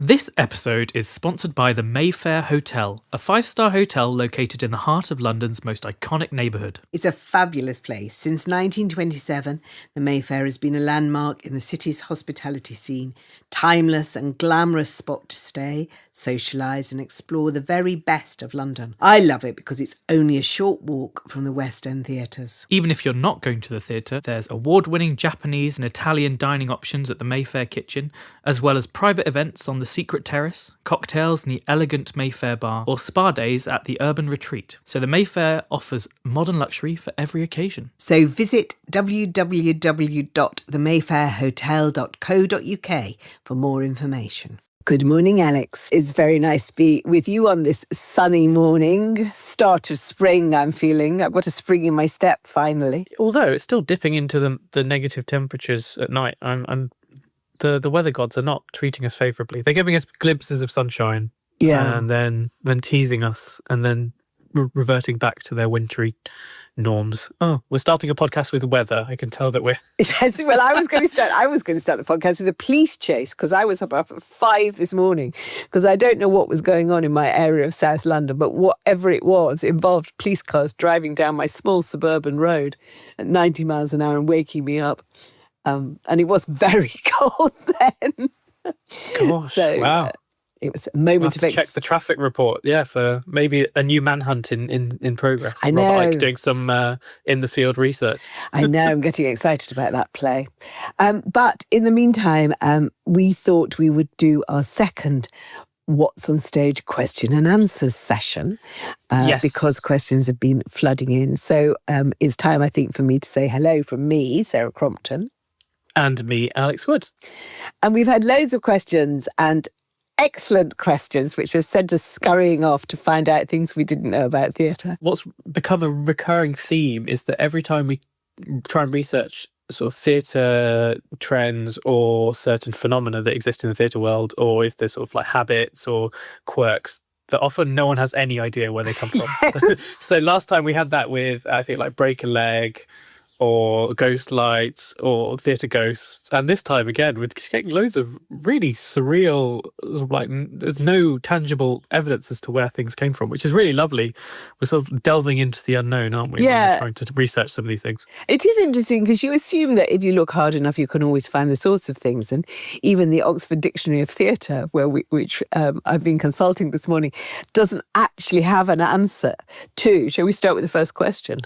This episode is sponsored by the Mayfair Hotel, a 5-star hotel located in the heart of London's most iconic neighbourhood. It's a fabulous place. Since 1927, the Mayfair has been a landmark in the city's hospitality scene, timeless and glamorous spot to stay, socialise and explore the very best of London. I love it because it's only a short walk from the West End theatres. Even if you're not going to the theatre, there's award-winning Japanese and Italian dining options at the Mayfair kitchen, as well as private events on the Secret Terrace, cocktails in the elegant Mayfair bar, or spa days at the Urban Retreat. So the Mayfair offers modern luxury for every occasion. So visit www.themayfairhotel.co.uk for more information. Good morning, Alex. It's very nice to be with you on this sunny morning. Start of spring, I'm feeling. I've got a spring in my step, finally. Although it's still dipping into the negative temperatures at night, the weather gods are not treating us favourably. They're giving us glimpses of sunshine, and then teasing us, and then reverting back to their wintry norms. Oh, we're starting a podcast with weather. I can tell that we're... Yes, well, I was going to start the podcast with a police chase, because I was up at 5 this morning, because I don't know what was going on in my area of South London, but whatever it was, involved police cars driving down my small suburban road at 90 miles an hour and waking me up. And it was very cold then. Gosh, wow. It was a moment of... check the traffic report, for maybe a new manhunt in progress. I know. Robert Icke doing some in-the-field research. I know, I'm getting excited about that play. But in the meantime, we thought we would do our second What's on Stage question and answers session, because questions have been flooding in. So it's time, I think, for me to say hello from me, Sarah Crompton. And me, Alex Wood. And we've had loads of questions and excellent questions which have sent us scurrying off to find out things we didn't know about theatre. What's become a recurring theme is that every time we try and research sort of theatre trends or certain phenomena that exist in the theatre world, or if there's sort of like habits or quirks, that often no one has any idea where they come from. Yes. So last time we had that with, I think, like Break a Leg, or Ghost Lights, or Theatre Ghosts. And this time, again, we're just getting loads of really surreal, like, there's no tangible evidence as to where things came from, which is really lovely. We're sort of delving into the unknown, aren't we? Yeah. When we're trying to research some of these things. It is interesting because you assume that if you look hard enough, you can always find the source of things. And even the Oxford Dictionary of Theatre, which I've been consulting this morning, doesn't actually have an answer to. Shall we start with the first question?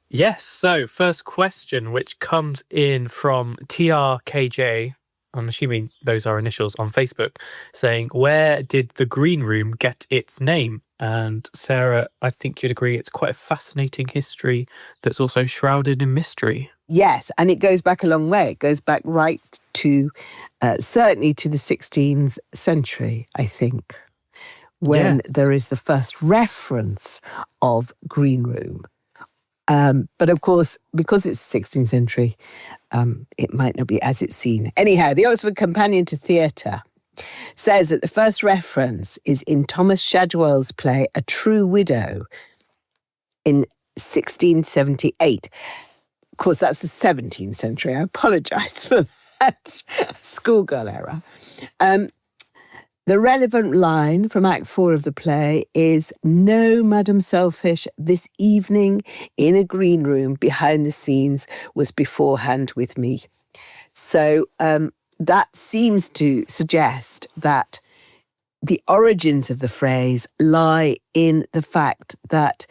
Yes, so first question, which comes in from TRKJ, I'm assuming those are initials, on Facebook, saying, where did the Green Room get its name? And Sarah, I think you'd agree it's quite a fascinating history that's also shrouded in mystery. Yes, and it goes back a long way. It goes back right to, certainly to the 16th century, I think, when there is the first reference of Green Room. But of course, because it's 16th century, it might not be as it's seen. Anyhow, the Oxford Companion to Theatre says that the first reference is in Thomas Shadwell's play A True Widow in 1678. Of course, that's the 17th century. I apologise for that schoolgirl error. The relevant line from Act 4 of the play is, "No, Madam Selfish, this evening in a green room behind the scenes was beforehand with me." So that seems to suggest that the origins of the phrase lie in the fact that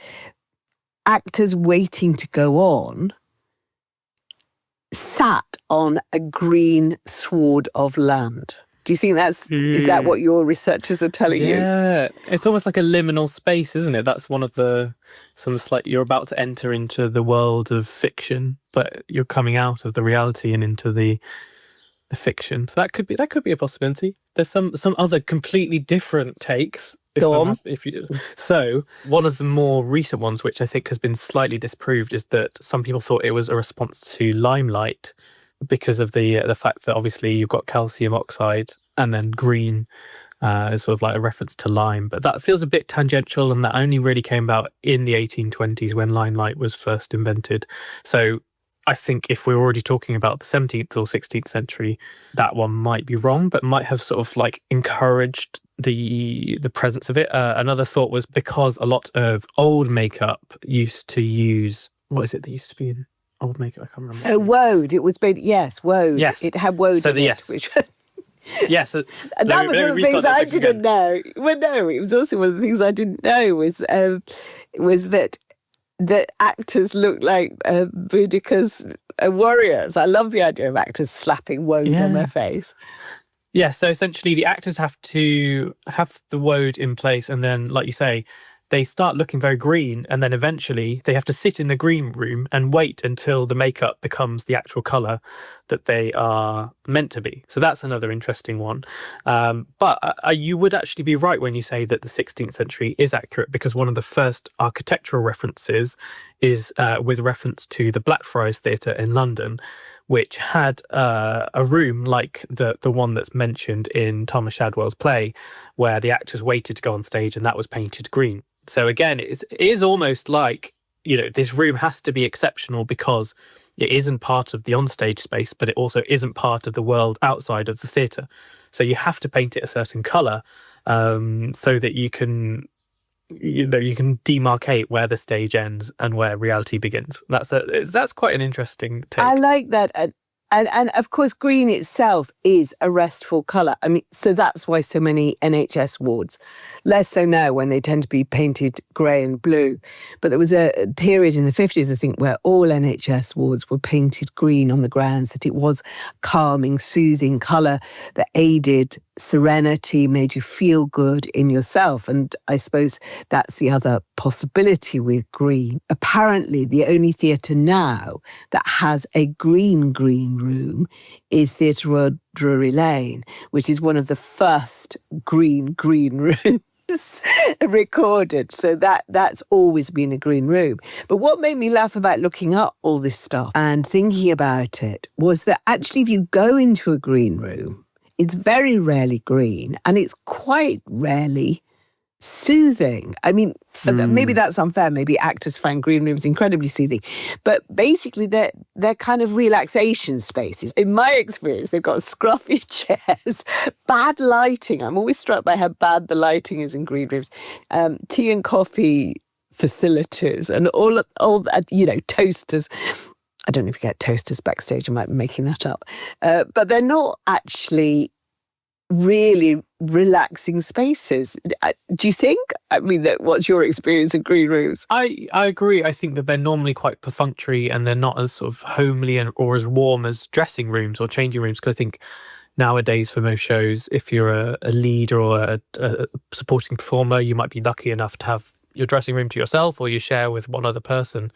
actors waiting to go on sat on a green sward of land. Do you think is that what your researchers are telling you? Yeah, it's almost like a liminal space, isn't it? That's one of the, it's like you're about to enter into the world of fiction, but you're coming out of the reality and into the fiction. So that could be a possibility. There's some other completely different takes. So one of the more recent ones, which I think has been slightly disproved, is that some people thought it was a response to limelight, because of the fact that obviously you've got calcium oxide and then green is sort of like a reference to lime. But that feels a bit tangential, and that only really came about in the 1820s when limelight was first invented. So I think if we're already talking about the 17th or 16th century, that one might be wrong, but might have sort of like encouraged the presence of it. Another thought was because a lot of old makeup used to use, what is it that used to be in old makeup? I can't remember. Oh, woad. It was made, yes, woad. Yes. It had woad So in it. Yes. Which, Yes. and that was one of the things I didn't know. Well, no, it was also one of the things I didn't know was that the actors looked like Boudica's warriors. I love the idea of actors slapping woad on their face. Yeah, so essentially the actors have to have the woad in place, and then, like you say, they start looking very green, and then eventually they have to sit in the green room and wait until the makeup becomes the actual colour that they are meant to be. So that's another interesting one. But you would actually be right when you say that the 16th century is accurate, because one of the first architectural references is with reference to the Blackfriars Theatre in London, which had a room like the one that's mentioned in Thomas Shadwell's play, where the actors waited to go on stage, and that was painted green. So again, it is almost like, this room has to be exceptional because it isn't part of the onstage space, but it also isn't part of the world outside of the theatre. So you have to paint it a certain colour so that you can demarcate where the stage ends and where reality begins. That's quite an interesting take. I like that. And of course, green itself is a restful colour. I mean, so that's why so many NHS wards, less so now when they tend to be painted grey and blue. But there was a period in the 50s, I think, where all NHS wards were painted green on the grounds that it was calming, soothing colour that aided serenity, made you feel good in yourself. And I suppose that's the other possibility with green. Apparently, the only theatre now that has a green room is Theatre Royal Drury Lane, which is one of the first green rooms recorded. So that's always been a green room. But what made me laugh about looking up all this stuff and thinking about it was that actually if you go into a green room, it's very rarely green, and it's quite rarely soothing. I mean, maybe that's unfair. Maybe actors find green rooms incredibly soothing. But basically, they're kind of relaxation spaces. In my experience, they've got scruffy chairs, bad lighting. I'm always struck by how bad the lighting is in green rooms. Tea and coffee facilities and all toasters. I don't know if you get toasters backstage. I might be making that up. But they're not actually really relaxing spaces. Do you think? I mean, what's your experience of green rooms? I agree. I think that they're normally quite perfunctory, and they're not as sort of homely or as warm as dressing rooms or changing rooms. Because I think nowadays for most shows, if you're a lead or a supporting performer, you might be lucky enough to have your dressing room to yourself, or you share with one other person.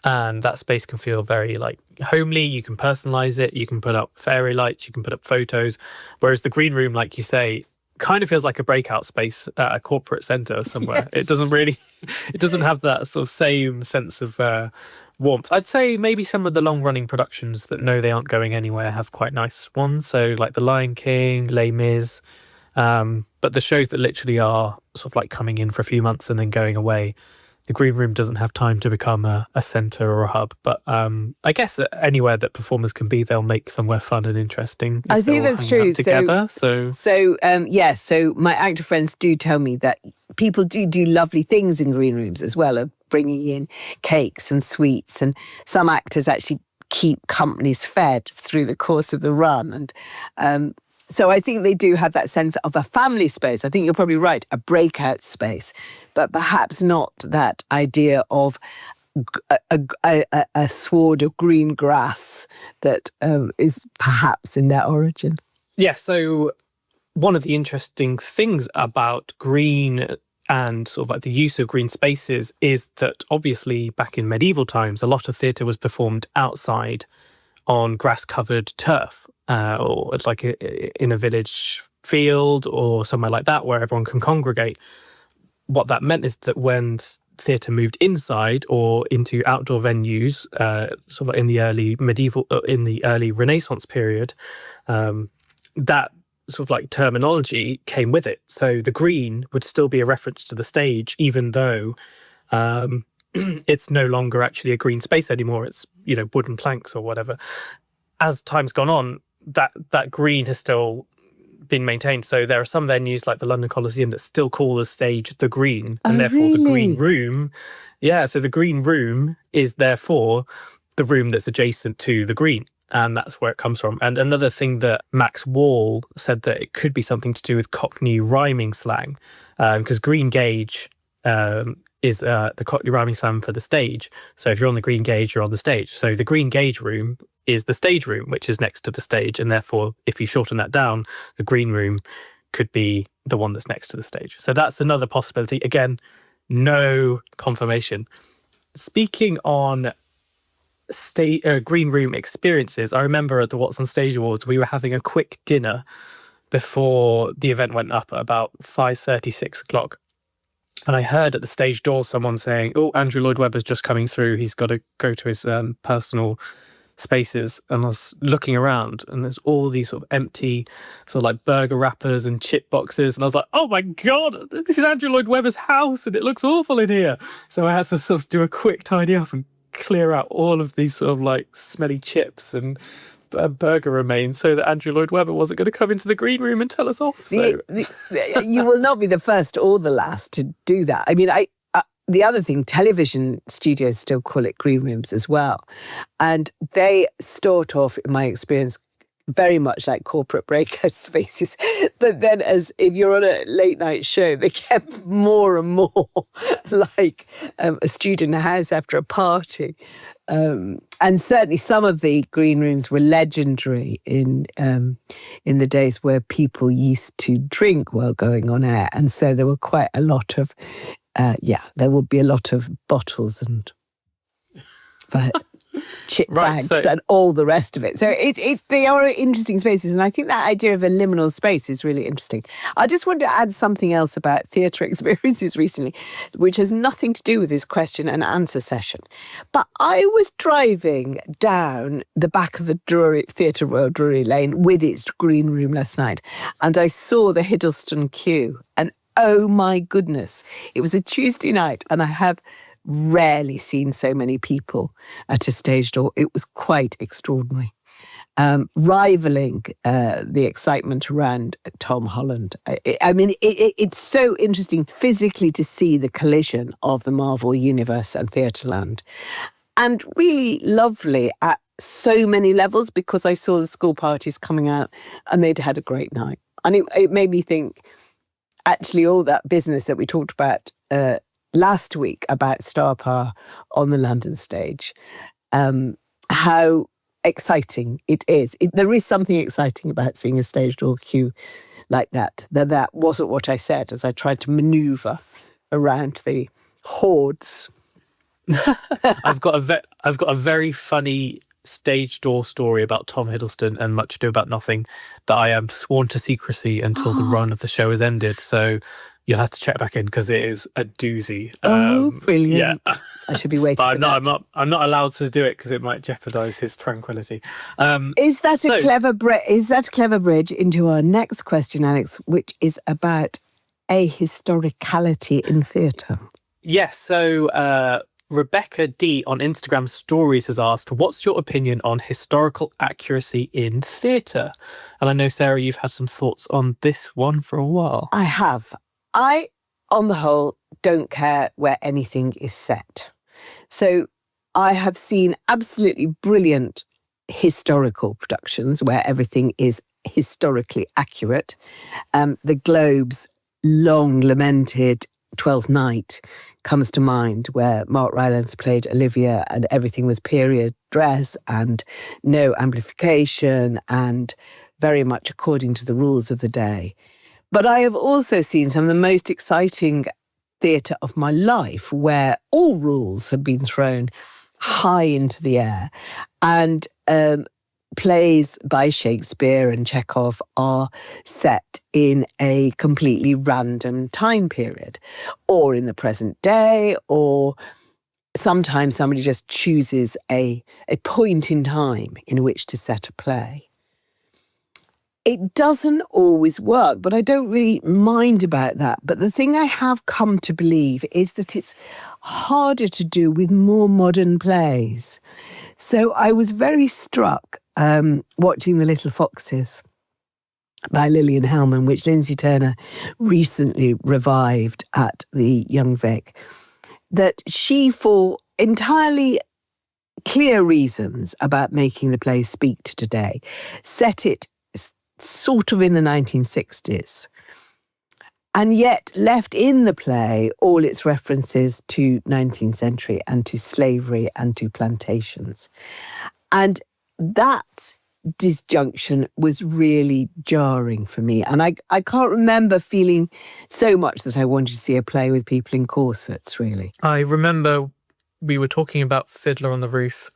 And that space can feel very like homely. You can personalize it. You can put up fairy lights. You can put up photos. Whereas the green room, like you say, kind of feels like a breakout space at a corporate centre somewhere. Yes. It doesn't have that sort of same sense of warmth. I'd say maybe some of the long running productions that know they aren't going anywhere have quite nice ones. So like The Lion King, Les Mis. But the shows that literally are sort of like coming in for a few months and then going away, the green room doesn't have time to become a centre or a hub. But I guess anywhere that performers can be, they'll make somewhere fun and interesting. I think that's true. Together, so my actor friends do tell me that people do lovely things in green rooms as well, of bringing in cakes and sweets. And some actors actually keep companies fed through the course of the run. And so I think they do have that sense of a family space. I think you're probably right, a breakout space, but perhaps not that idea of a sward of green grass that is perhaps in their origin. Yeah, so one of the interesting things about green and sort of like the use of green spaces is that obviously back in medieval times, a lot of theatre was performed outside on grass-covered turf. Or it's like in a village field or somewhere like that where everyone can congregate. What that meant is that when theatre moved inside or into outdoor venues, sort of in the early Renaissance period, that sort of like terminology came with it. So the green would still be a reference to the stage, even though it's no longer actually a green space anymore. It's, wooden planks or whatever. As time's gone on, that green has still been maintained. So there are some venues like the London Coliseum that still call the stage the Green, and therefore the Green Room. Yeah, so the Green Room is therefore the room that's adjacent to the Green, and that's where it comes from. And another thing that Max Wall said, that it could be something to do with Cockney rhyming slang, because Green Gauge is the Cockney rhyming slang for the stage. So if you're on the Green Gauge, you're on the stage. So the Green Gauge room is the stage room, which is next to the stage. And therefore, if you shorten that down, the Green Room could be the one that's next to the stage. So that's another possibility. Again, no confirmation. Speaking on Green Room experiences, I remember at the WhatsOnStage Awards, we were having a quick dinner before the event went up at about 5:30, 6 o'clock. And I heard at the stage door someone saying, "Oh, Andrew Lloyd Webber's just coming through. He's got to go to his personal spaces." And I was looking around, and there's all these sort of empty sort of like burger wrappers and chip boxes. And I was like, oh my God, this is Andrew Lloyd Webber's house and it looks awful in here. So I had to sort of do a quick tidy up and clear out all of these sort of like smelly chips and burger remains so that Andrew Lloyd Webber wasn't going to come into the Green Room and tell us off. So you will not be the first or the last to do that. I mean, the other thing, television studios still call it green rooms as well. And they start off, in my experience, very much like corporate breakout spaces. But then if you're on a late night show, they get more and more like a student house after a party. And certainly some of the green rooms were legendary in the days where people used to drink while going on air. And so there were quite a lot of there would be a lot of bottles and chip bags and all the rest of it. So they are interesting spaces. And I think that idea of a liminal space is really interesting. I just wanted to add something else about theatre experiences recently, which has nothing to do with this question and answer session. But I was driving down the back of the Theatre Royal Drury Lane with its green room last night, and I saw the Hiddleston queue, and oh my goodness, it was a Tuesday night and I have rarely seen so many people at a stage door. It was quite extraordinary. Rivaling the excitement around Tom Holland. It's so interesting physically to see the collision of the Marvel Universe and Theatreland. And really lovely at so many levels, because I saw the school parties coming out and they'd had a great night. And it made me think, actually, all that business that we talked about last week about star power on the London stage, how exciting it is. There is something exciting about seeing a stage door queue like that. That wasn't what I said as I tried to manoeuvre around the hordes. I've got a very funny stage door story about Tom Hiddleston and Much Ado About Nothing that I am sworn to secrecy until the run of the show has ended. So you'll have to check back in because it is a doozy. Brilliant! Yeah, I should be waiting. But I'm not allowed to do it because it might jeopardise his tranquility. Is that a clever bridge into our next question, Alex, which is about ahistoricality in theatre? Yes. So Rebecca D on Instagram stories has asked, what's your opinion on historical accuracy in theatre? And I know, Sarah, you've had some thoughts on this one for a while. I have. I, on the whole, don't care where anything is set. So I have seen absolutely brilliant historical productions where everything is historically accurate. The Globe's long lamented Twelfth Night comes to mind, where Mark Rylance played Olivia and everything was period dress and no amplification and very much according to the rules of the day. But I have also seen some of the most exciting theatre of my life where all rules have been thrown high into the air, and plays by Shakespeare and Chekhov are set in a completely random time period, or in the present day, or sometimes somebody just chooses a point in time in which to set a play. It doesn't always work, but I don't really mind about that. But the thing I have come to believe is that it's harder to do with more modern plays. So I was very struck watching The Little Foxes by Lillian Hellman, which Lindsay Turner recently revived at the Young Vic, that she, for entirely clear reasons about making the play speak to today, set it sort of in the 1960s, and yet left in the play all its references to 19th century and to slavery and to plantations. And that disjunction was really jarring for me. And I can't remember feeling so much that I wanted to see a play with people in corsets, really. I remember we were talking about Fiddler on the Roof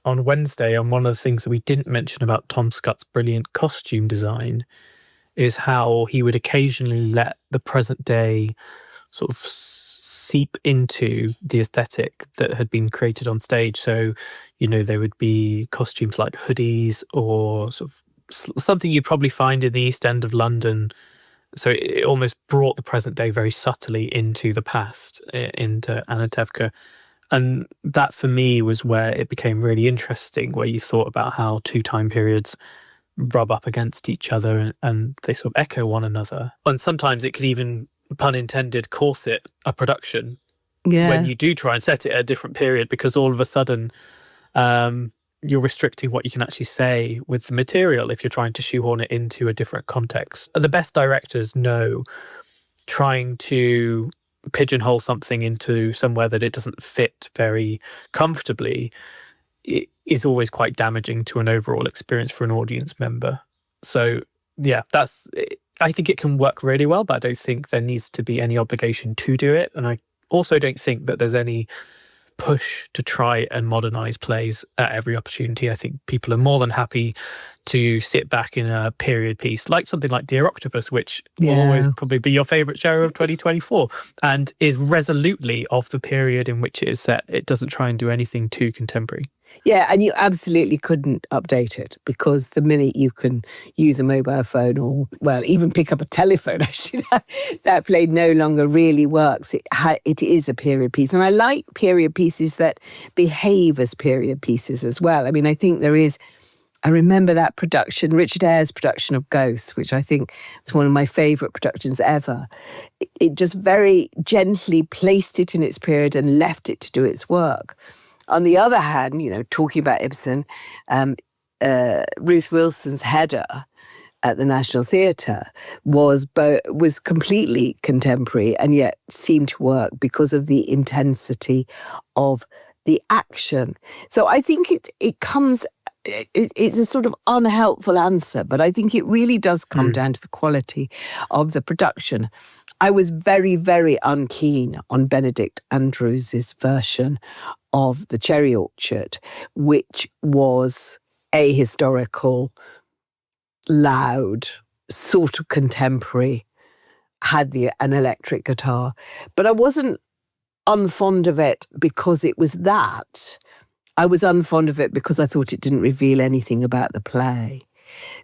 on Wednesday, and one of the things that we didn't mention about Tom Scott's brilliant costume design is how he would occasionally let the present day sort of seep into the aesthetic that had been created on stage. So, you know, there would be costumes like hoodies or sort of something you'd probably find in the East End of London. So it almost brought the present day very subtly into the past, into Anatevka. And that for me was where it became really interesting, where you thought about how two time periods rub up against each other and they sort of echo one another. And sometimes it could even, pun intended, corset a production when you do try and set it at a different period, because all of a sudden you're restricting what you can actually say with the material if you're trying to shoehorn it into a different context. The best directors know trying to pigeonhole something into somewhere that it doesn't fit very comfortably, it is always quite damaging to an overall experience for an audience member. So yeah, I think it can work really well, but I don't think there needs to be any obligation to do it. And I also don't think that there's any push to try and modernize plays at every opportunity. I think people are more than happy to sit back in a period piece, like something like Dear Octopus, which will always probably be your favourite show of 2024 and is resolutely of the period in which it is set. It doesn't try and do anything too contemporary. Yeah, and you absolutely couldn't update it, because the minute you can use a mobile phone or, well, even pick up a telephone, actually, that play no longer really works. It is a period piece. And I like period pieces that behave as period pieces as well. I mean, I think I remember that production, Richard Eyre's production of Ghosts, which I think is one of my favourite productions ever. It just very gently placed it in its period and left it to do its work. On the other hand, you know, talking about Ibsen, Ruth Wilson's Hedda at the National Theatre was completely contemporary and yet seemed to work because of the intensity of the action. So I think it's a sort of unhelpful answer, but I think it really does come down to the quality of the production. I was very, very unkeen on Benedict Andrews's version of The Cherry Orchard, which was ahistorical, loud, sort of contemporary, had an electric guitar. But I wasn't unfond of it because it was that. I was unfond of it because I thought it didn't reveal anything about the play.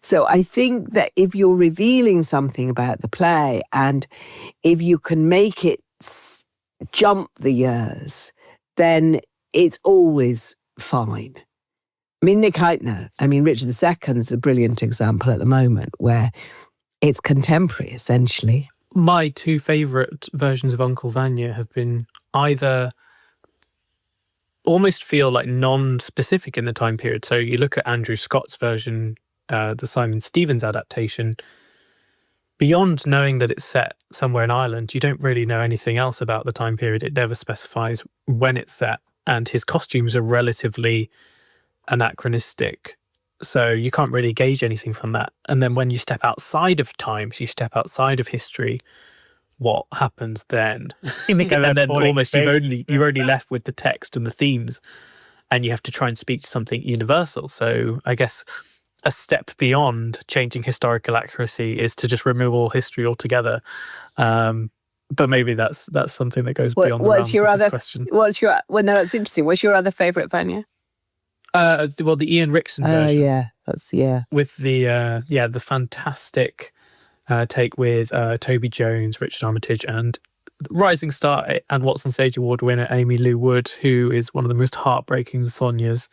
So I think that if you're revealing something about the play and if you can make it jump the years, then it's always fine. I mean, Nick Heitner, Richard II is a brilliant example at the moment where it's contemporary, essentially. My two favourite versions of Uncle Vanya have been either almost feel like non-specific in the time period. So you look at Andrew Scott's version, the Simon Stevens adaptation, beyond knowing that it's set somewhere in Ireland, you don't really know anything else about the time period. It never specifies when it's set, and his costumes are relatively anachronistic. So you can't really gauge anything from that. And then when you step outside of time, so you step outside of history, what happens then? And then almost you're only left with the text and the themes, and you have to try and speak to something universal. So I guess a step beyond changing historical accuracy is to just remove all history altogether. But maybe that's something that goes beyond the realms of this question. That's interesting. What's your other favourite, Vanya? The Ian Rickson version. Yeah, That's, yeah. With the fantastic take with Toby Jones, Richard Armitage, and rising star and WhatsOnStage Award winner Amy Lou Wood, who is one of the most heartbreaking Sonias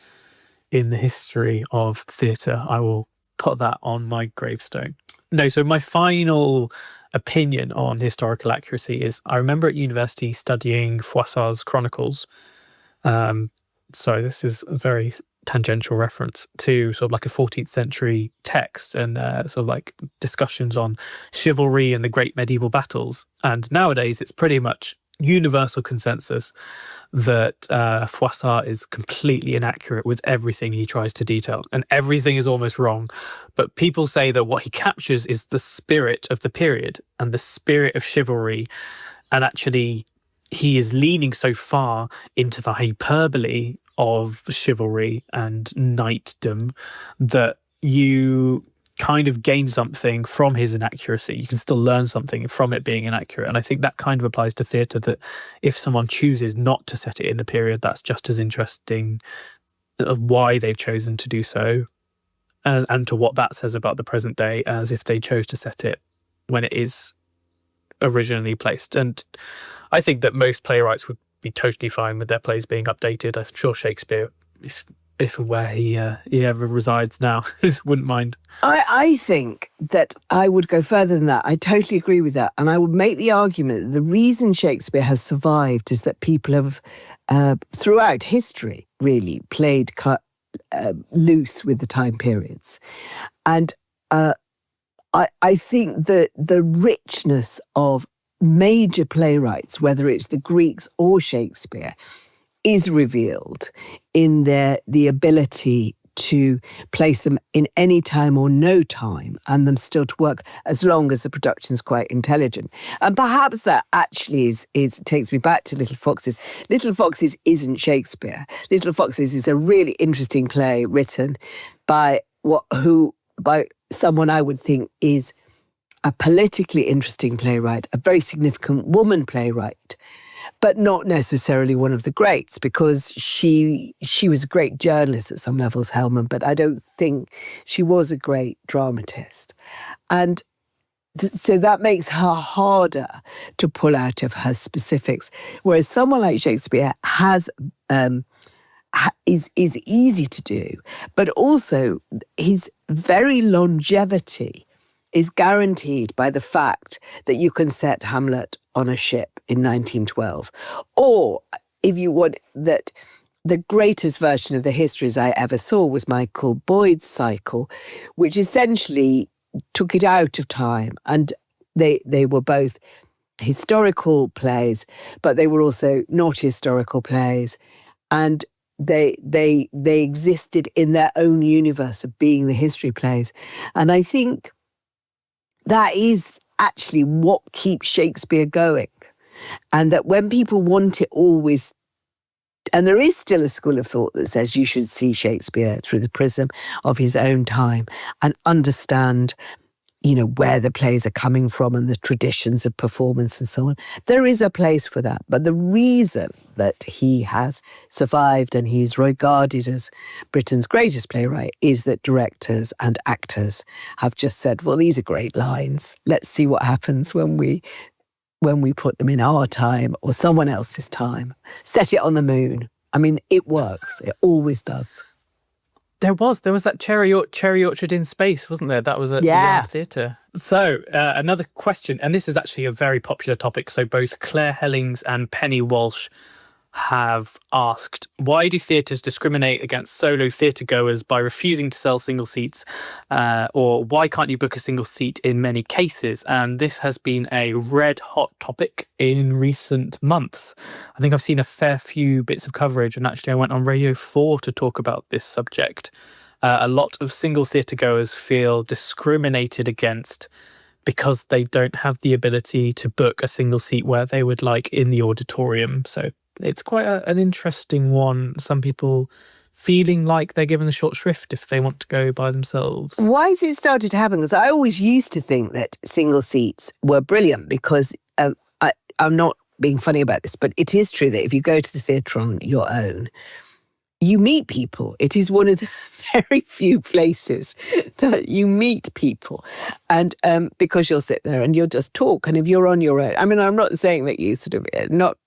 in the history of theatre. I will put that on my gravestone. No, so my final opinion on historical accuracy is I remember at university studying Froissart's Chronicles. So this is a very tangential reference to sort of like a 14th century text and sort of like discussions on chivalry and the great medieval battles. And nowadays it's pretty much universal consensus that Froissart is completely inaccurate with everything he tries to detail, and everything is almost wrong. But people say that what he captures is the spirit of the period and the spirit of chivalry, and actually he is leaning so far into the hyperbole of chivalry and knightdom that you kind of gain something from his inaccuracy. You can still learn something from it being inaccurate. And I think that kind of applies to theatre, that if someone chooses not to set it in the period, that's just as interesting of why they've chosen to do so and to what that says about the present day as if they chose to set it when it is originally placed. And I think that most playwrights would be totally fine with their plays being updated. I'm sure Shakespeare, if and where he ever resides now, wouldn't mind. I think that I would go further than that. I totally agree with that. And I would make the argument that the reason Shakespeare has survived is that people have, throughout history, really played loose with the time periods. And I think that the richness of major playwrights, whether it's the Greeks or Shakespeare, is revealed in the ability to place them in any time or no time and them still to work as long as the production's quite intelligent. And perhaps that actually takes me back to Little Foxes. Little Foxes isn't Shakespeare. Little Foxes is a really interesting play written by someone I would think is a politically interesting playwright, a very significant woman playwright, but not necessarily one of the greats, because she was a great journalist at some levels, Hellman, but I don't think she was a great dramatist. And so that makes her harder to pull out of her specifics, whereas someone like Shakespeare is easy to do, but also his very longevity is guaranteed by the fact that you can set Hamlet on a ship in 1912. Or, if you want, that the greatest version of the histories I ever saw was Michael Boyd's cycle, which essentially took it out of time. And they were both historical plays, but they were also not historical plays. And they existed in their own universe of being the history plays. And I think that is actually what keeps Shakespeare going. And that when people want it always, and there is still a school of thought that says you should see Shakespeare through the prism of his own time and understand, where the plays are coming from and the traditions of performance and so on. There is a place for that. But the reason that he has survived and he's regarded as Britain's greatest playwright is that directors and actors have just said, well, these are great lines. Let's see what happens when we put them in our time or someone else's time. Set it on the moon. I mean, it works. It always does. There was that cherry orchard in space, wasn't there? That was at the theatre. So another question, and this is actually a very popular topic. So both Claire Hellings and Penny Walsh have asked, why do theatres discriminate against solo theatre goers by refusing to sell single seats? Or why can't you book a single seat in many cases? And this has been a red hot topic in recent months. I think I've seen a fair few bits of coverage, and actually I went on Radio 4 to talk about this subject. A lot of single theatre goers feel discriminated against because they don't have the ability to book a single seat where they would like in the auditorium. So it's quite an interesting one. Some people feeling like they're given the short shrift if they want to go by themselves. Why has it started to happen? Because I always used to think that single seats were brilliant because I'm not being funny about this, but it is true that if you go to the theatre on your own, you meet people. It is one of the very few places that you meet people. And because you'll sit there and you'll just talk. And if you're on your own, I mean, I'm not saying that you sort of, not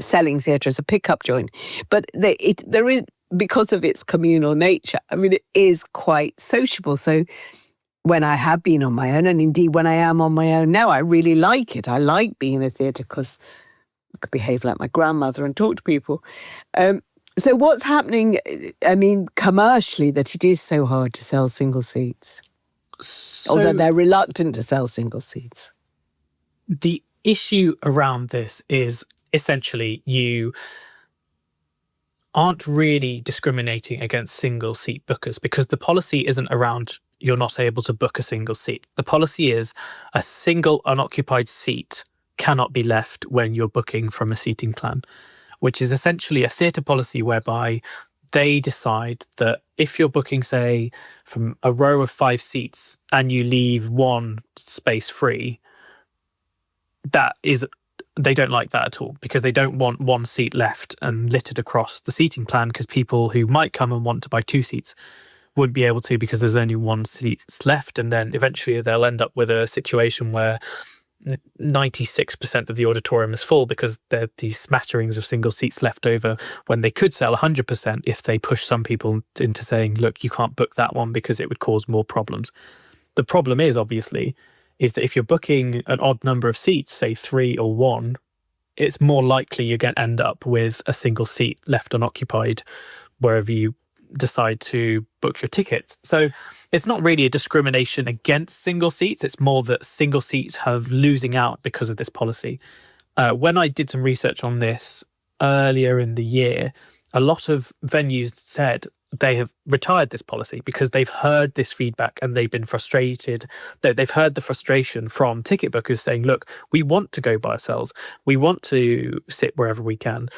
selling theatre as a pickup joint, but there is, because of its communal nature, I mean, it is quite sociable. So when I have been on my own, and indeed when I am on my own now, I really like it. I like being in a theatre because I could behave like my grandmother and talk to people. So what's happening, I mean, commercially, that it is so hard to sell single seats? Or that they're reluctant to sell single seats? The issue around this is essentially you aren't really discriminating against single seat bookers, because the policy isn't around you're not able to book a single seat. The policy is a single unoccupied seat cannot be left when you're booking from a seating plan, which is essentially a theatre policy whereby they decide that if you're booking, say, from a row of 5 seats and you leave one space free, they don't like that at all, because they don't want one seat left and littered across the seating plan, because people who might come and want to buy 2 seats wouldn't be able to because there's only 1 seat left. And then eventually they'll end up with a situation where 96% of the auditorium is full because there are these smatterings of single seats left over, when they could sell 100% if they push some people into saying, look, you can't book that one because it would cause more problems. The problem is, obviously, is that if you're booking an odd number of seats, say 3 or 1, it's more likely you're going to end up with a single seat left unoccupied wherever you decide to book your tickets. So it's not really a discrimination against single seats. It's more that single seats have losing out because of this policy. When I did some research on this earlier in the year, a lot of venues said they have retired this policy because they've heard this feedback and they've been frustrated. They've heard the frustration from ticket bookers saying, look, we want to go by ourselves. We want to sit wherever we can.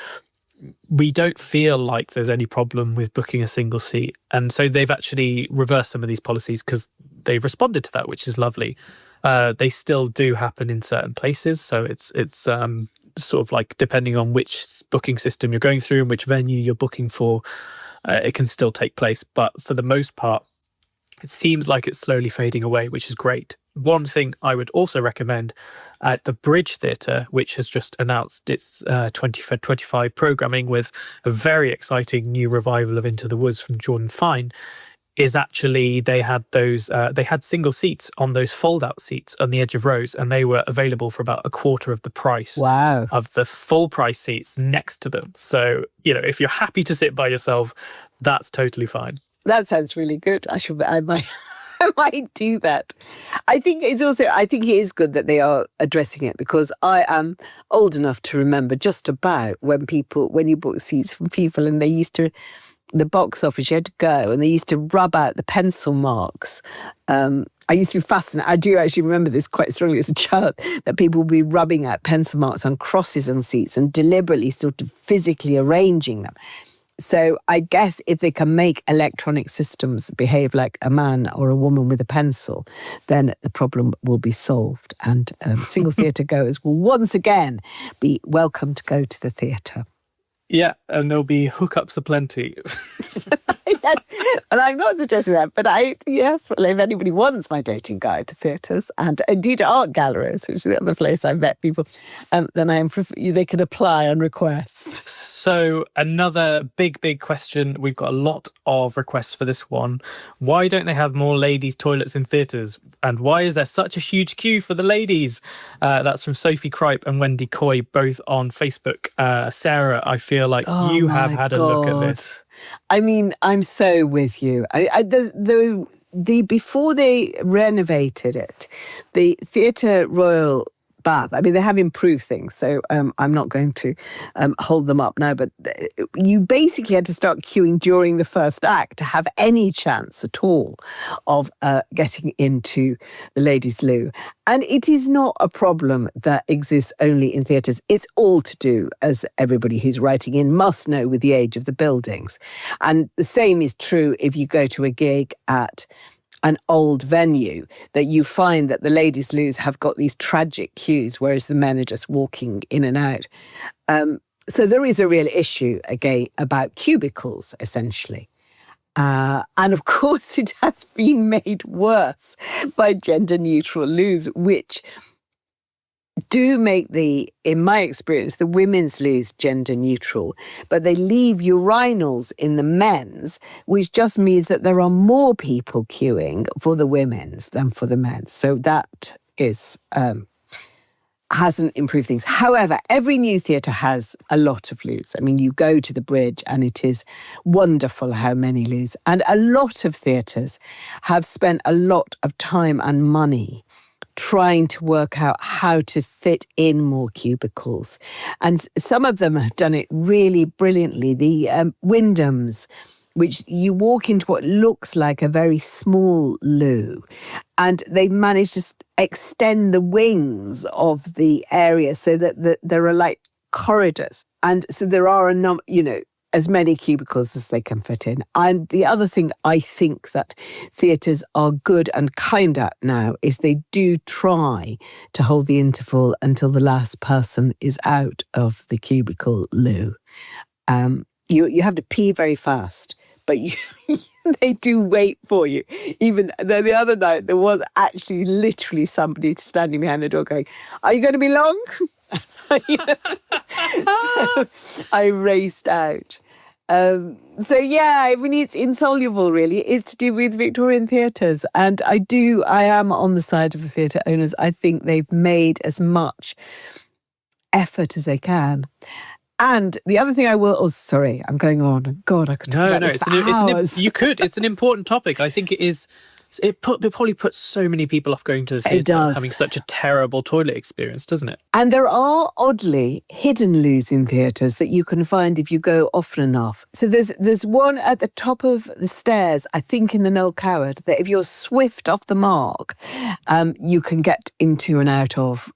We don't feel like there's any problem with booking a single seat. And so they've actually reversed some of these policies because they've responded to that, which is lovely. They still do happen in certain places. So it's sort of like, depending on which booking system you're going through and which venue you're booking for, it can still take place. But for the most part, it seems like it's slowly fading away, which is great. One thing I would also recommend at the Bridge Theatre, which has just announced its 2025 programming with a very exciting new revival of Into the Woods from Jordan Fine, is actually they had single seats on those fold-out seats on the edge of rows, and they were available for about a quarter of the price of the full price seats next to them. So, if you're happy to sit by yourself, that's totally fine. That sounds really good. I might do that. I think it is good that they are addressing it, because I am old enough to remember just about when you book seats from people, and they used to, the box office, you had to go and they used to rub out the pencil marks. I used to be fascinated. I do actually remember this quite strongly as a child, that people would be rubbing out pencil marks on crosses on seats and deliberately sort of physically arranging them. So I guess if they can make electronic systems behave like a man or a woman with a pencil, then the problem will be solved. And single theatre goers will once again be welcome to go to the theatre. Yeah, and there'll be hookups aplenty. And I'm not suggesting that, but if anybody wants my dating guide to theatres and indeed art galleries, which is the other place I've met people, then they can apply on requests. So another big question. We've got a lot of requests for this one. Why don't they have more ladies' toilets in theatres? And why is there such a huge queue for the ladies? That's from Sophie Kripe and Wendy Coy, both on Facebook. Sarah, I feel like you have had a look at this. I mean, I'm so with you. Before they renovated it, the Theatre Royal Bath, I mean, they have improved things, so I'm not going to hold them up now, but you basically had to start queuing during the first act to have any chance at all of getting into the ladies' loo. And it is not a problem that exists only in theatres. It's all to do, as everybody who's writing in must know, with the age of the buildings. And the same is true if you go to a gig at an old venue, that you find that the ladies' loos have got these tragic queues, whereas the men are just walking in and out. So there is a real issue, again, about cubicles, essentially. And of course, it has been made worse by gender-neutral loos, which do make in my experience, the women's loos gender-neutral, but they leave urinals in the men's, which just means that there are more people queuing for the women's than for the men's. So that is... hasn't improved things. However, every new theatre has a lot of loos. I mean, you go to the Bridge and it is wonderful how many loos. And a lot of theatres have spent a lot of time and money trying to work out how to fit in more cubicles. And some of them have done it really brilliantly. The Wyndhams, which you walk into what looks like a very small loo, and they've managed to extend the wings of the area so that there are like corridors. And so there are as many cubicles as they can fit in. And the other thing I think that theatres are good and kind at now is they do try to hold the interval until the last person is out of the cubicle loo. You have to pee very fast, but they do wait for you. Even though the other night, there was actually literally somebody standing behind the door going, "Are you going to be long?" So I raced out. I mean, it's insoluble, really. It's to do with Victorian theatres. And I am on the side of the theatre owners. I think they've made as much effort as they can. And the other thing I will... Oh, sorry, I'm going on. God, I could talk about this for hours. You could. It's an important topic. I think it is... It probably puts so many people off going to the theatre, having such a terrible toilet experience, doesn't it? And there are, oddly, hidden loos in theatres that you can find if you go often enough. So there's one at the top of the stairs, I think in the Noel Coward, that if you're swift off the mark, you can get into and out of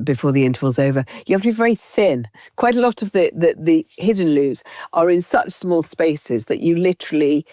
before the interval's over. You have to be very thin. Quite a lot of the hidden loos are in such small spaces that you literally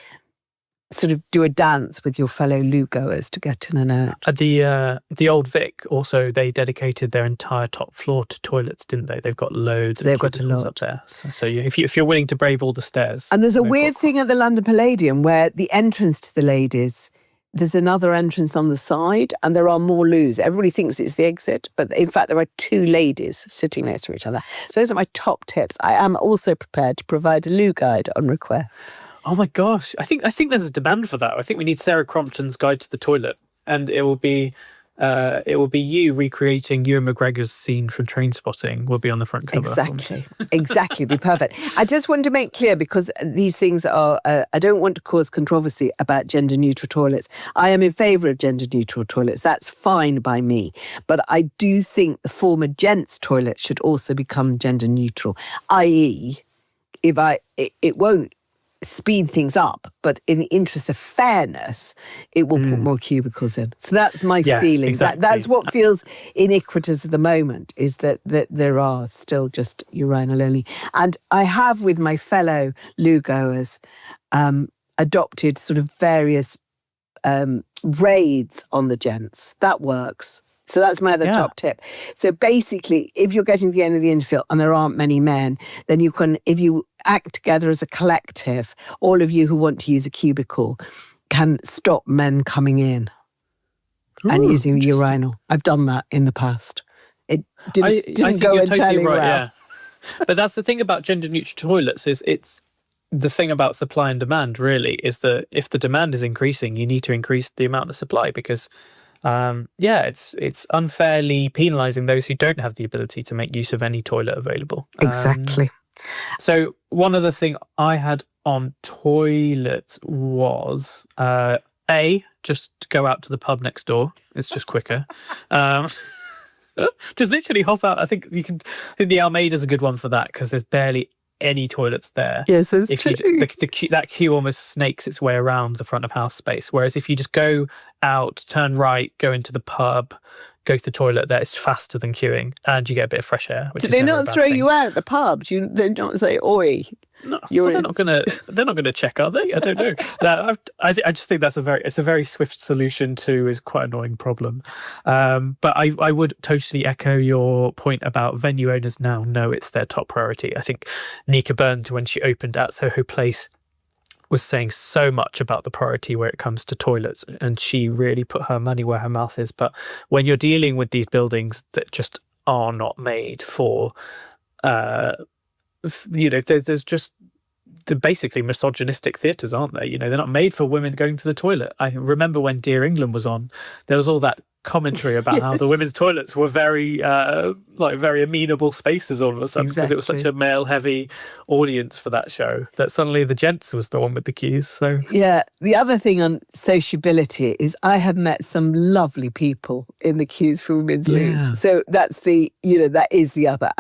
sort of do a dance with your fellow loo goers to get in and out. At the Old Vic, also, they dedicated their entire top floor to toilets, didn't they? They've got loads of cubicles up there. So if you're willing to brave all the stairs. And there's a weird thing at the London Palladium where the entrance to the ladies, there's another entrance on the side and there are more loos. Everybody thinks it's the exit, but in fact there are two ladies sitting next to each other. So those are my top tips. I am also prepared to provide a loo guide on request. Oh my gosh. I think there's a demand for that. I think we need Sarah Crompton's Guide to the Toilet, and it will be you recreating Ewan McGregor's scene from Trainspotting will be on the front cover. Exactly. Be perfect. I just want to make clear, because these things are, I don't want to cause controversy about gender neutral toilets. I am in favour of gender neutral toilets. That's fine by me. But I do think the former gents' toilet should also become gender neutral, i.e. it won't speed things up, but in the interest of fairness, it will put more cubicles in. So that's my feeling. Exactly. That's what feels iniquitous at the moment, is that there are still just urinal only. And I have, with my fellow loo goers, adopted sort of various raids on the gents. That works. So that's my other top tip. So basically, if you're getting to the end of the interval and there aren't many men, then you can, if you act together as a collective, all of you who want to use a cubicle can stop men coming in and using the urinal. I've done that in the past. It didn't go entirely well. Yeah. But that's the thing about gender neutral toilets, is it's the thing about supply and demand, really, is that if the demand is increasing, you need to increase the amount of supply, because it's unfairly penalising those who don't have the ability to make use of any toilet available. Exactly. So one other thing I had on toilets was just go out to the pub next door. It's just quicker. Just literally hop out. I think the Almeida's a good one for that, because there's barely any toilets there. Yes, that's true. That queue almost snakes its way around the front of house space. Whereas if you just go out, turn right, go into the pub, go to the toilet there, it's faster than queuing, and you get a bit of fresh air. Which Do is they never a not bad throw thing. you out the pub? They don't say, "Oi, No, you're well, in." they're not gonna check, are they? I don't know. No, I just think it's a very swift solution to is quite an annoying problem. But I would totally echo your point about venue owners now know it's their top priority. I think Nika Burns, when she opened at Soho Place, was saying so much about the priority where it comes to toilets, and she really put her money where her mouth is. But when you're dealing with these buildings that just are not made for there's just they're basically misogynistic theatres, aren't they? They're not made for women going to the toilet. I remember when Dear England was on, there was all that commentary about how the women's toilets were very very amenable spaces all of a sudden, because it was such a male heavy audience for that show, that suddenly the gents was the one with the queues. So yeah, the other thing on sociability is I have met some lovely people in the queues for women's loos. So that's that is the other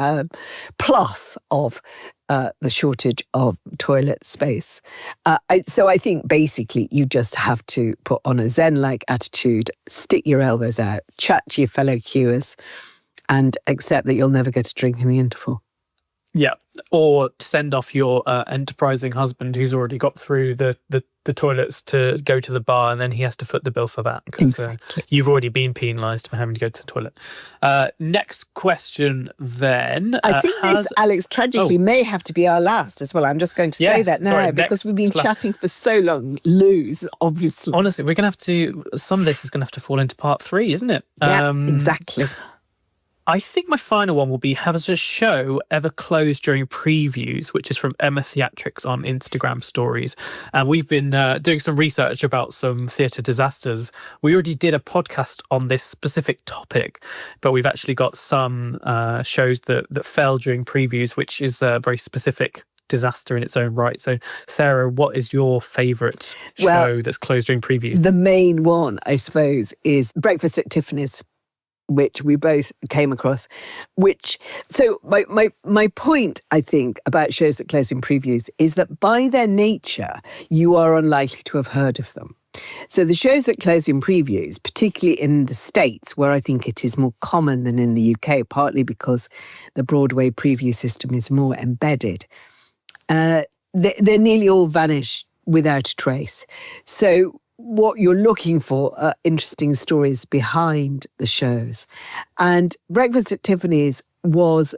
plus of the shortage of toilet space. So I think basically you just have to put on a Zen-like attitude, stick your elbows out, chat to your fellow queuers, and accept that you'll never get a drink in the interval. Yeah, or send off your enterprising husband who's already got through the toilets to go to the bar, and then he has to foot the bill for that, because you've already been penalised for having to go to the toilet. Next question then. I think this, Alex, tragically may have to be our last as well. I'm just going to say that now, because we've been chatting for so long. Lose, obviously. Honestly, we're going to have to, some of this is going to have to fall into part 3, isn't it? Yeah, exactly. I think my final one will be, has a show ever closed during previews, which is from Emma Theatrics on Instagram stories. And we've been doing some research about some theatre disasters. We already did a podcast on this specific topic, but we've actually got some shows that fell during previews, which is a very specific disaster in its own right. So, Sarah, what is your favourite show that's closed during previews? The main one, I suppose, is Breakfast at Tiffany's, which we both came across. So my point, I think, about shows that close in previews is that by their nature, you are unlikely to have heard of them. So the shows that close in previews, particularly in the States, where I think it is more common than in the UK, partly because the Broadway preview system is more embedded, they're nearly all vanish without a trace. So what you're looking for are interesting stories behind the shows. And Breakfast at Tiffany's was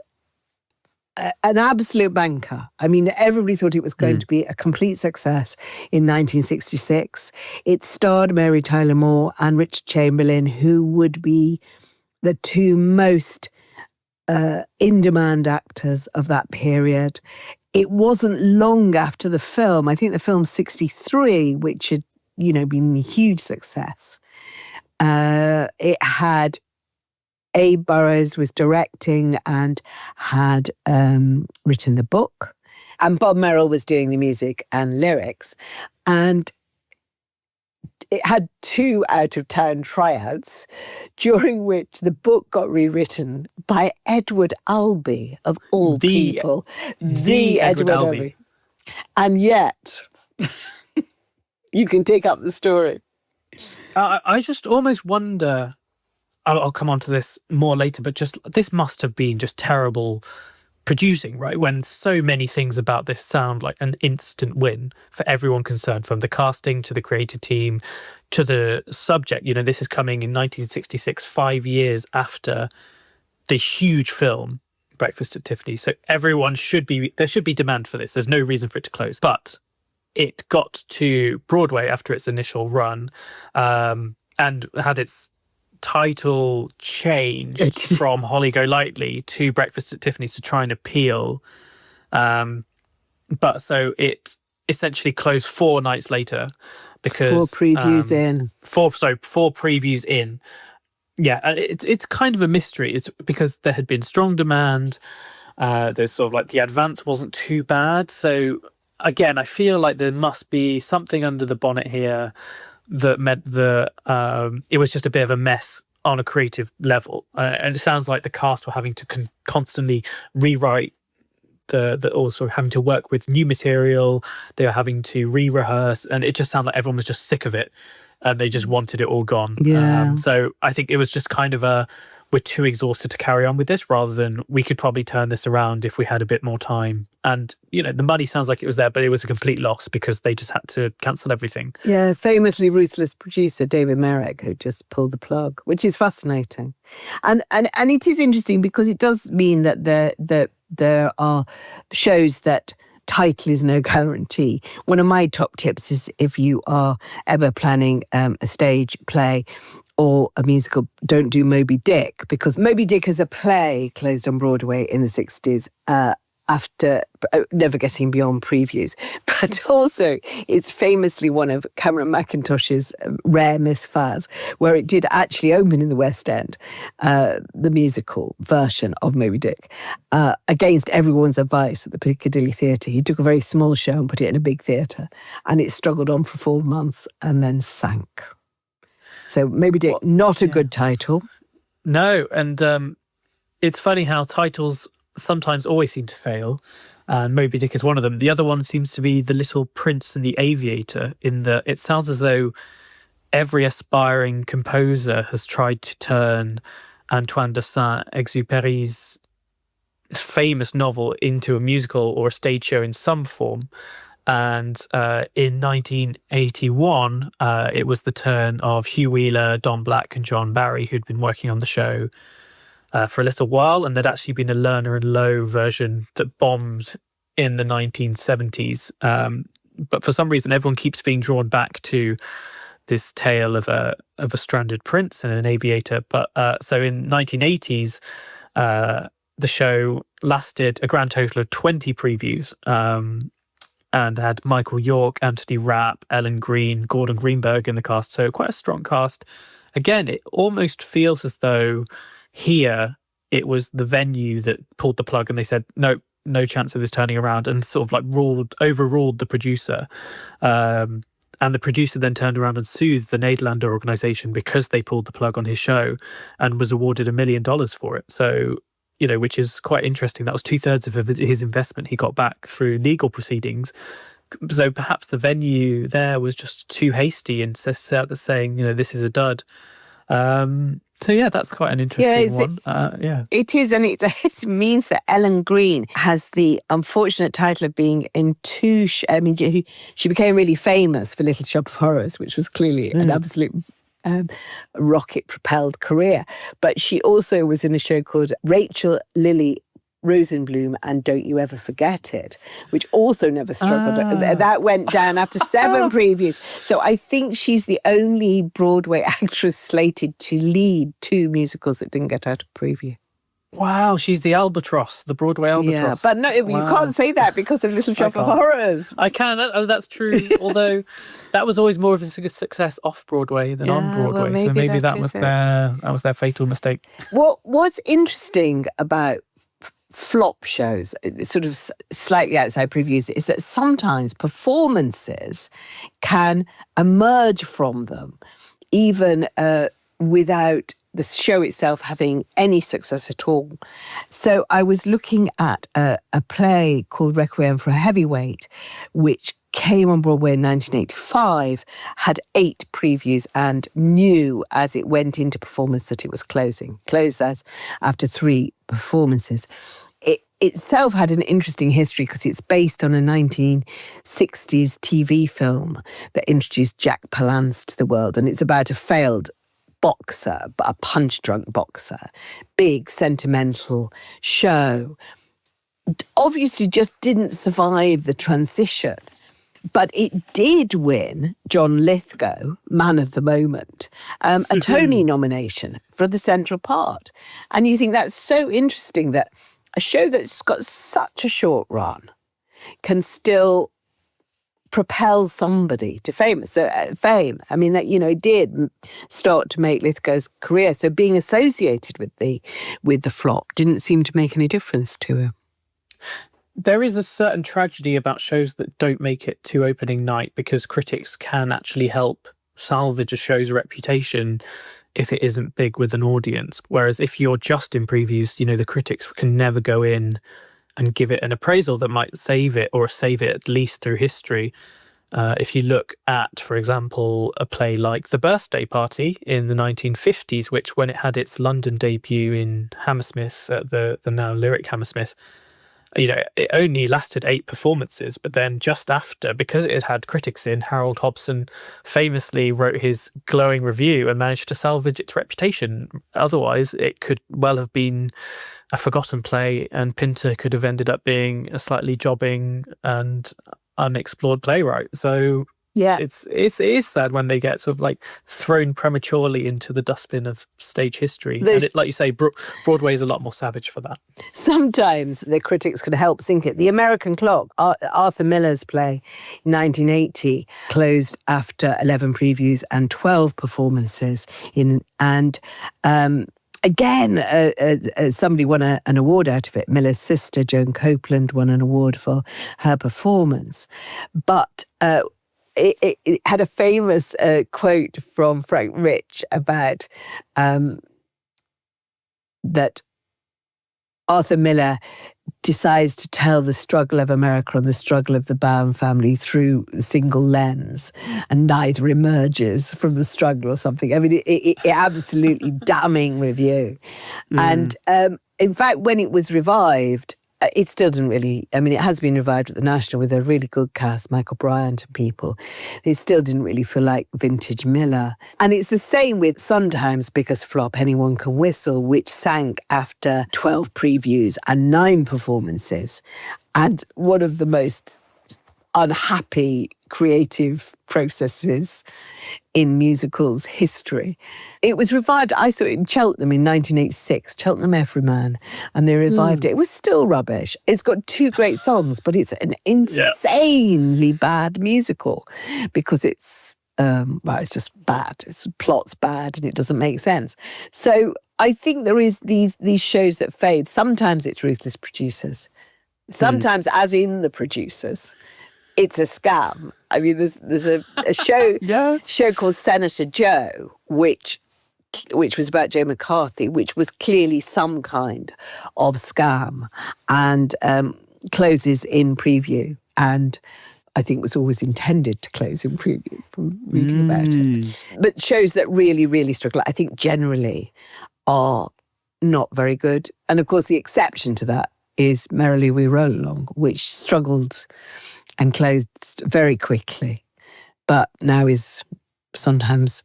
an absolute banker. I mean, everybody thought it was going to be a complete success in 1966. It starred Mary Tyler Moore and Richard Chamberlain, who would be the two most in-demand actors of that period. It wasn't long after the film, I think the film's 63, which had been a huge success. It had Abe Burrows was directing and had written the book, and Bob Merrill was doing the music and lyrics. And it had 2 out-of-town tryouts, during which the book got rewritten by Edward Albee, of all people. The Edward Albee. And yet, you can take up the story. I just almost wonder, I'll come on to this more later, but just this must have been just terrible producing, right? When so many things about this sound like an instant win for everyone concerned, from the casting to the creative team to the subject. This is coming in 1966, 5 years after the huge film Breakfast at Tiffany's. So there should be demand for this. There's no reason for it to close. But it got to Broadway after its initial run, and had its title changed from Holly Golightly to Breakfast at Tiffany's to try and appeal. But so it essentially closed 4 nights later, because 4 previews in. 4 previews in. Yeah, it's kind of a mystery. It's because there had been strong demand. There's sort of like the advance wasn't too bad. So again, I feel like there must be something under the bonnet here that meant that it was just a bit of a mess on a creative level. And it sounds like the cast were having to constantly rewrite also having to work with new material. They were having to re-rehearse, and it just sounded like everyone was just sick of it. and they just wanted it all gone. Yeah. So I think it was just kind of we're too exhausted to carry on with this, rather than we could probably turn this around if we had a bit more time. And, the money sounds like it was there, but it was a complete loss because they just had to cancel everything. Yeah, famously ruthless producer David Merrick, who just pulled the plug, which is fascinating. And it is interesting because it does mean that there are shows that title is no guarantee. One of my top tips is, if you are ever planning a stage play or a musical, don't do Moby Dick, because Moby Dick as a play closed on Broadway in the 60s after never getting beyond previews. But also, it's famously one of Cameron Mackintosh's rare misfires, where it did actually open in the West End, the musical version of Moby Dick, against everyone's advice at the Piccadilly Theatre. He took a very small show and put it in a big theatre, and it struggled on for 4 months and then sank. So Moby Dick, not a good title. No, and it's funny how titles sometimes always seem to fail, and Moby Dick is one of them. The other one seems to be The Little Prince and the Aviator, it sounds as though every aspiring composer has tried to turn Antoine de Saint-Exupéry's famous novel into a musical or a stage show in some form. And in 1981, it was the turn of Hugh Wheeler, Don Black and John Barry, who'd been working on the show for a little while, and there'd actually been a Lerner and Loewe version that bombed in the 1970s. But for some reason, everyone keeps being drawn back to this tale of a stranded prince and an aviator. But so in 1980s, the show lasted a grand total of 20 previews, and had Michael York, Anthony Rapp, Ellen Green, Gordon Greenberg in the cast. So quite a strong cast. Again, it almost feels as though here it was the venue that pulled the plug, and they said, no chance of this turning around, and sort of like overruled the producer. And the producer then turned around and sued the Nederlander organization because they pulled the plug on his show, and was awarded $1 million for it. So, which is quite interesting. That was 2/3 of his investment he got back through legal proceedings. So perhaps the venue there was just too hasty and saying, this is a dud. So yeah, that's quite an interesting one. It is, and it means that Ellen Green has the unfortunate title of being in two. She became really famous for Little Shop of Horrors, which was clearly an absolute rocket-propelled career. But she also was in a show called Rachel Lily Rosenblum and Don't You Ever Forget It, which also never struggled. That went down after 7 previews. So I think she's the only Broadway actress slated to lead 2 musicals that didn't get out of preview. Wow, she's the albatross, the Broadway albatross. Yeah, but no, you can't say that because of Little Shop of Horrors. I can. That's true. Although that was always more of a success off Broadway than on Broadway. Well, so maybe that was their fatal mistake. What's interesting about flop shows, sort of slightly outside previews, is that sometimes performances can emerge from them even without the show itself having any success at all. So I was looking at a play called Requiem for a Heavyweight, which came on Broadway in 1985, had 8 previews, and knew as it went into performance that it was closed after 3 performances. It itself had an interesting history because it's based on a 1960s TV film that introduced Jack Palance to the world, and it's about a failed boxer, but a punch-drunk boxer. Big, sentimental show. Obviously just didn't survive the transition, but it did win John Lithgow, Man of the Moment, a Tony nomination for the central part. And you think that's so interesting that a show that's got such a short run can still propel somebody to fame. I mean, that, it did start to make Lithgow's career. So being associated with the flop didn't seem to make any difference to him. There is a certain tragedy about shows that don't make it to opening night, because critics can actually help salvage a show's reputation if it isn't big with an audience. Whereas if you're just in previews, the critics can never go in and give it an appraisal that might save it, or save it at least through history. If you look at, for example, a play like The Birthday Party in the 1950s, which when it had its London debut in Hammersmith, at the now Lyric Hammersmith, it only lasted 8 performances, but then just after, because it had critics in, Harold Hobson famously wrote his glowing review and managed to salvage its reputation. Otherwise, it could well have been a forgotten play, and Pinter could have ended up being a slightly jobbing and unexplored playwright. So Yeah. it is sad when they get sort of like thrown prematurely into the dustbin of stage history. And like you say, Broadway is a lot more savage for that. Sometimes the critics can help sink it. The American Clock, Arthur Miller's play, 1980, closed after 11 previews and 12 performances. Again, somebody won an award out of it. Miller's sister, Joan Copeland, won an award for her performance. But it had a famous quote from Frank Rich about that Arthur Miller decides to tell the struggle of America and the struggle of the Bowen family through a single lens, and neither emerges from the struggle or something. I mean, it absolutely damning review. And in fact, when it was revived, it still didn't really, I mean, it has been revived at the National with a really good cast, Michael Bryant and people. It still didn't really feel like vintage Miller. And it's the same with Sondheim's biggest flop, Anyone Can Whistle, which sank after 12 previews and 9 performances. And one of the most unhappy creative processes in musicals history. It was revived, I saw it in Cheltenham in 1986, Cheltenham Everyman, and they revived it. It was still rubbish. It's got 2 great songs, but it's an insanely bad musical because it's just bad. Its plot's bad and it doesn't make sense. So I think there is these shows that fade. Sometimes it's ruthless producers. Sometimes, as in The Producers, it's a scam. I mean, there's a show called Senator Joe, which was about Joe McCarthy, which was clearly some kind of scam, and closes in preview, and I think was always intended to close in preview from reading about it. But shows that really, really struggle, I think generally are not very good. And of course, the exception to that is Merrily We Roll Along, which struggled and closed very quickly, but now is Sondheim's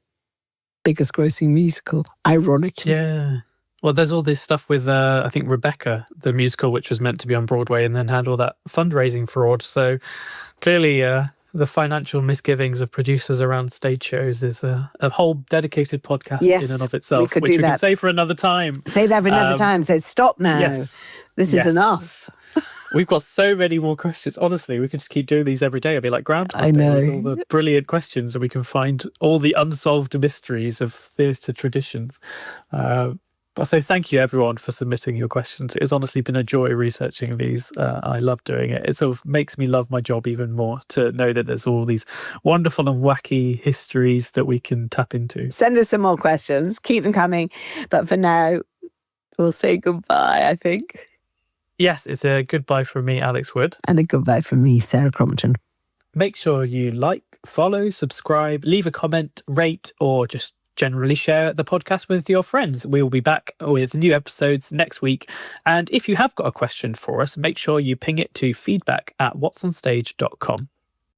biggest grossing musical, ironically. Yeah. Well, there's all this stuff with, I think, Rebecca, the musical, which was meant to be on Broadway and then had all that fundraising fraud. So clearly the financial misgivings of producers around stage shows is a whole dedicated podcast in and of itself, which we can say for another time. Say that for another time. Say, stop now. Yes. This is enough. We've got so many more questions. Honestly, we could just keep doing these every day. It'd be like Groundhog I Day know. with all the brilliant questions, and we can find all the unsolved mysteries of theatre traditions. So thank you, everyone, for submitting your questions. It's honestly been a joy researching these. I love doing it. It sort of makes me love my job even more to know that there's all these wonderful and wacky histories that we can tap into. Send us some more questions. Keep them coming. But for now, we'll say goodbye, I think. Yes, it's a goodbye from me, Alex Wood. And a goodbye from me, Sarah Crompton. Make sure you like, follow, subscribe, leave a comment, rate, or just generally share the podcast with your friends. We will be back with new episodes next week. And if you have got a question for us, make sure you ping it to feedback@whatsonstage.com.